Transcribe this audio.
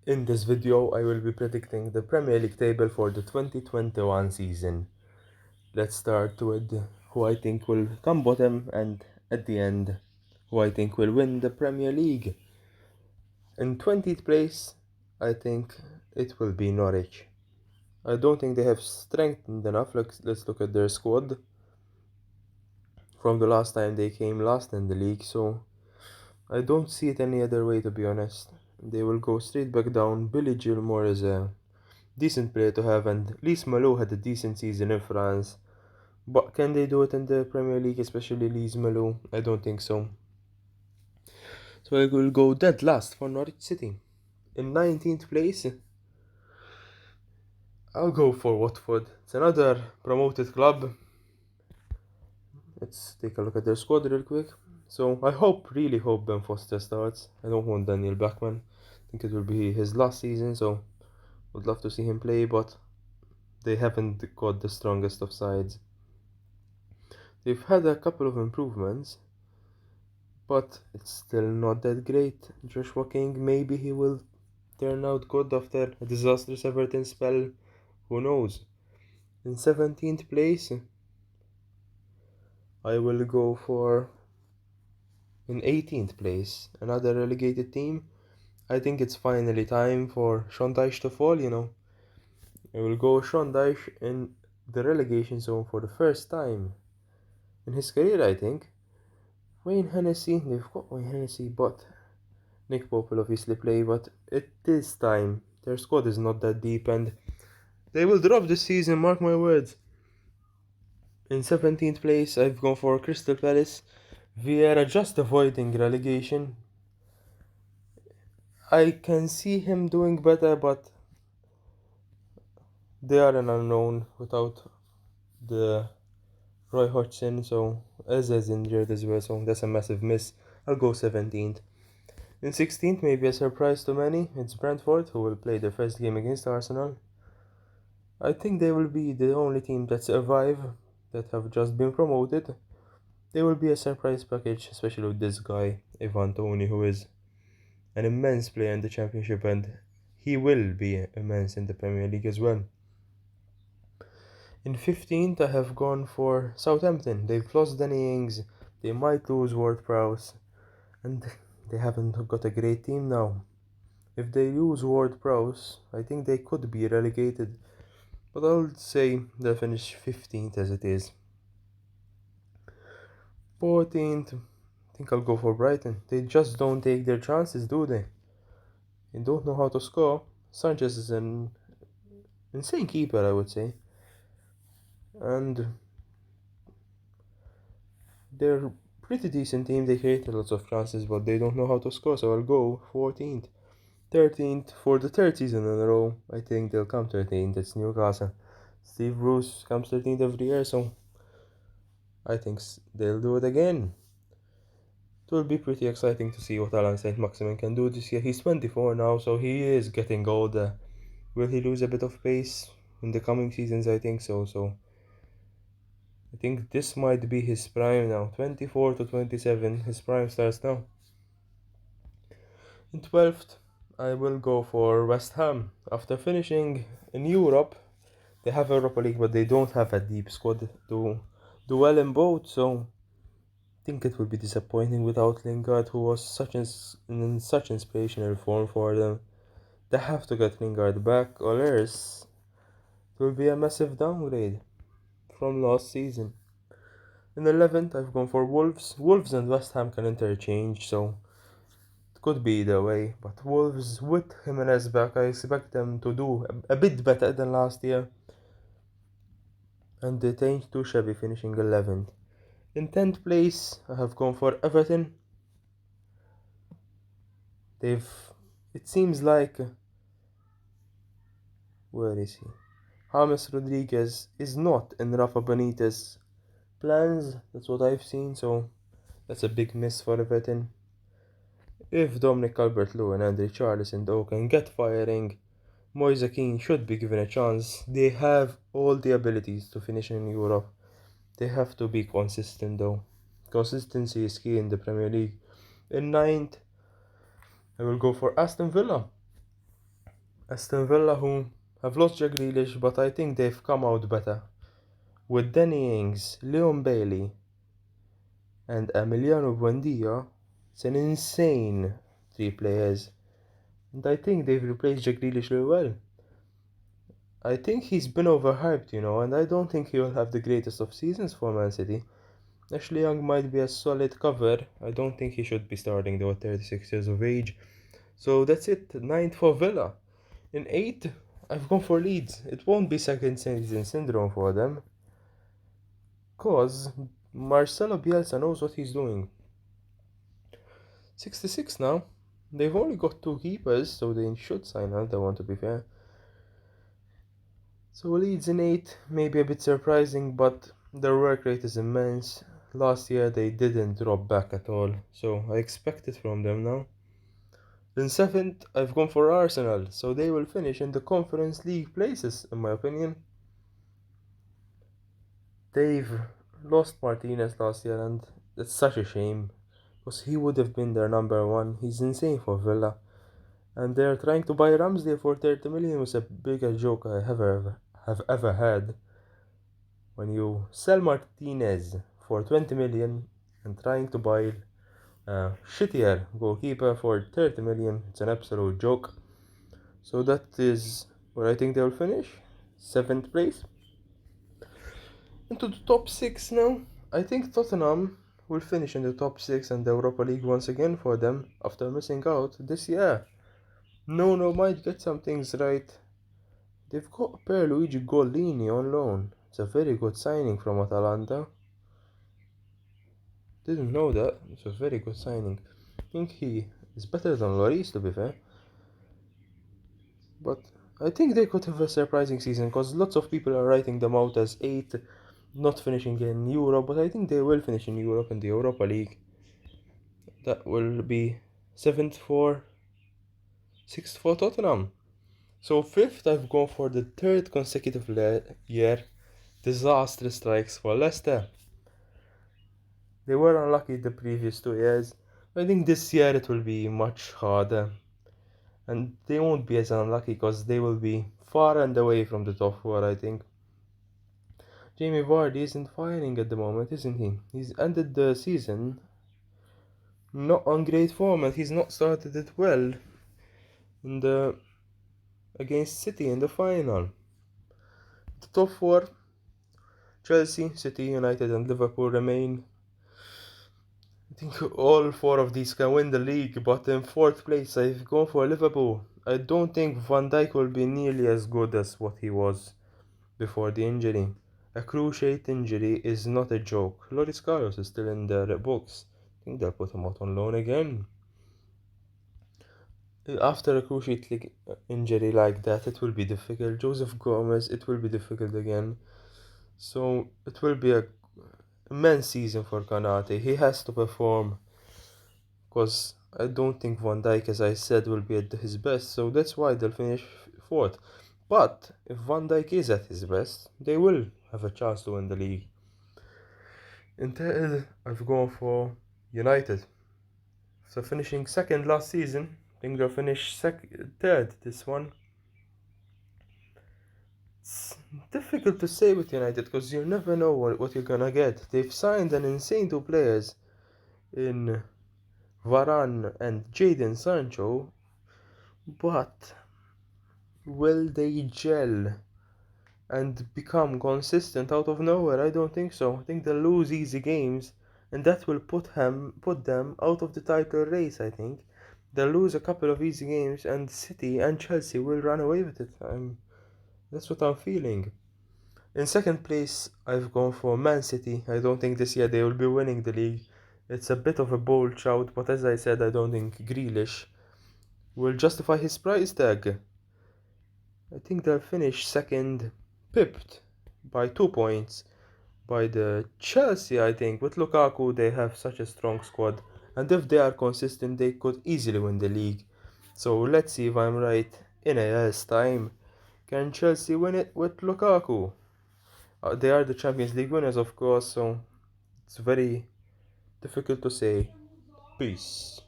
In this video, I will be predicting the Premier League table for the 2021 season. Let's start with who I think will come bottom and at the end, who I think will win the Premier League. In 20th place, I think it will be Norwich. I don't think they have strengthened enough. Let's look at their squad from the last time they came last in the league, so I don't see it any other way, to be honest. They will go straight back down. Billy Gilmore is a decent player to have, and Lise Malo had a decent season in France. But can they do it in the Premier League, especially Lise Malo? I don't think so. So I will go dead last for Norwich City. In 19th place, I'll go for Watford. It's another promoted club. Let's take a look at their squad real quick. So I really hope Ben Foster starts. I don't want Daniel Bachmann. I think it will be his last season, so would love to see him play, but they haven't got the strongest of sides. They've had a couple of improvements, but it's still not that great. Joshua King, maybe he will turn out good after a disastrous Everton spell. Who knows? In 17th place, I will go for in 18th place, another relegated team. I think it's finally time for Sean Dyche to fall. I will go Sean Dyche in the relegation zone for the first time in his career, I think. Wayne Hennessy, they've got Wayne Hennessy, but Nick Pope will obviously play, but it is time. Their squad is not that deep and they will drop this season, mark my words. In 17th place, I've gone for Crystal Palace. Vieira just avoiding relegation. I can see him doing better, but they are an unknown without the Roy Hodgson, so Eze is injured as well, so that's a massive miss. I'll go 17th. In 16th, maybe a surprise to many, it's Brentford, who will play their first game against Arsenal. I think they will be the only team that survive, that have just been promoted. They will be a surprise package, especially with this guy, Ivan Toney, who is an immense player in the Championship, and he will be immense in the Premier League as well. In 15th, I have gone for Southampton. They've lost Danny Ings, they might lose Ward-Prowse, and they haven't got a great team now. If they lose Ward-Prowse, I think they could be relegated, but I'll say they'll finish 15th as it is. 14th, I think I'll go for Brighton. They just don't take their chances, do they? They don't know how to score. Sanchez is an insane keeper, I would say. And they're pretty decent team. They create lots of chances, but they don't know how to score, so I'll go 14th. 13th for the third season in a row. I think they'll come 13th. It's Newcastle. Steve Bruce comes 13th every year, so I think they'll do it again. It will be pretty exciting to see what Alan St. Maximin can do this year. He's 24 now, so he is getting older. Will he lose a bit of pace in the coming seasons? I think so. So I think this might be his prime now. 24 to 27, his prime starts now. In 12th, I will go for West Ham. After finishing in Europe, they have Europa League, but they don't have a deep squad to do well in both, so I think it will be disappointing without Lingard, who was in such inspirational form for them. They have to get Lingard back, or else it will be a massive downgrade from last season. In 11th, I've gone for Wolves. Wolves and West Ham can interchange, so it could be either way. But Wolves with Jimenez back, I expect them to do a bit better than last year. And they changed to Chevy, finishing 11th. In 10th place, I have gone for Everton. It seems like, where is he? James Rodriguez is not in Rafa Benitez plans, that's what I've seen, so that's a big miss for Everton. If Dominic Calvert-Lewin and Richarlison though can get firing, Moise Kean should be given a chance. They have all the abilities to finish in Europe. They have to be consistent though. Consistency is key in the Premier League. In 9th, I will go for Aston Villa. Aston Villa, who have lost Jack Grealish, but I think they've come out better. With Danny Ings, Leon Bailey, and Emiliano Buendia, it's an insane three players. And I think they've replaced Jack Grealish really well. I think he's been overhyped, and I don't think he will have the greatest of seasons for Man City. Ashley Young might be a solid cover. I don't think he should be starting though at 36 years of age. So that's it. Ninth for Villa. In 8th, I've gone for Leeds. It won't be second season syndrome for them. Cause Marcelo Bielsa knows what he's doing. 66 now. They've only got 2 keepers, so they should sign another one to be fair. So Leeds in 8, maybe a bit surprising, but their work rate is immense. Last year they didn't drop back at all, so I expect it from them now. In 7th, I've gone for Arsenal, so they will finish in the Conference League places, in my opinion. They've lost Martinez last year, and it's such a shame, because he would have been their number 1. He's insane for Villa. And they're trying to buy Ramsdale for 30 million, was a bigger joke I have ever had. When you sell Martinez for 20 million and trying to buy a shittier goalkeeper for 30 million, it's an absolute joke. So that is where I think they'll finish. 7th place. Into the top 6 now. I think Tottenham will finish in the top 6 and the Europa League once again for them after missing out this year. No, might get some things right. They've got Pierluigi Gollini on loan. It's a very good signing from Atalanta. Didn't know that. It's a very good signing. I think he is better than Lloris, to be fair. But I think they could have a surprising season because lots of people are writing them out as 8, not finishing in Europe. But I think they will finish in Europe in the Europa League. That will be 7th for 6th for Tottenham. So 5th, I've gone for the 3rd consecutive year. Disastrous strikes for Leicester. They were unlucky the previous 2 years. I think this year it will be much harder. And they won't be as unlucky because they will be far and away from the top 4, I think. Jamie Vardy isn't firing at the moment, isn't he? He's ended the season not on great form and he's not started it well in the against City in the final. The top 4, Chelsea, City, United and Liverpool remain. I think all 4 of these can win the league, but in 4th place I've gone for Liverpool. I don't think Van Dijk will be nearly as good as what he was before the injury. A cruciate injury is not a joke. Loris Karius is still in their books. I think they'll put him out on loan again. After a cruciate injury like that, it will be difficult. Joseph Gomez, it will be difficult again. So it will be a immense season for Konate. He has to perform because I don't think Van Dijk, as I said, will be at his best. So that's why they'll finish 4th. But if Van Dijk is at his best, they will have a chance to win the league. In 3rd, I've gone for United. So finishing 2nd last season, I think they'll finish 3rd this one. It's difficult to say with United because you never know what you're gonna get. They've signed an insane 2 players in Varane and Jadon Sancho, but will they gel and become consistent out of nowhere? I don't think so. I think they'll lose easy games and that will put them out of the title race. I think they'll lose a couple of easy games and City and Chelsea will run away with it. That's what I'm feeling. In 2nd place, I've gone for Man City. I don't think this year they will be winning the league. It's a bit of a bold shout, but as I said, I don't think Grealish will justify his price tag. I think they'll finish 2nd, pipped by 2 points by the Chelsea. I think with Lukaku they have such a strong squad, and if they are consistent they could easily win the league. So let's see if I'm right in a year's time. Can Chelsea win it with Lukaku? They are the Champions League winners, of course, so it's very difficult to say. Peace.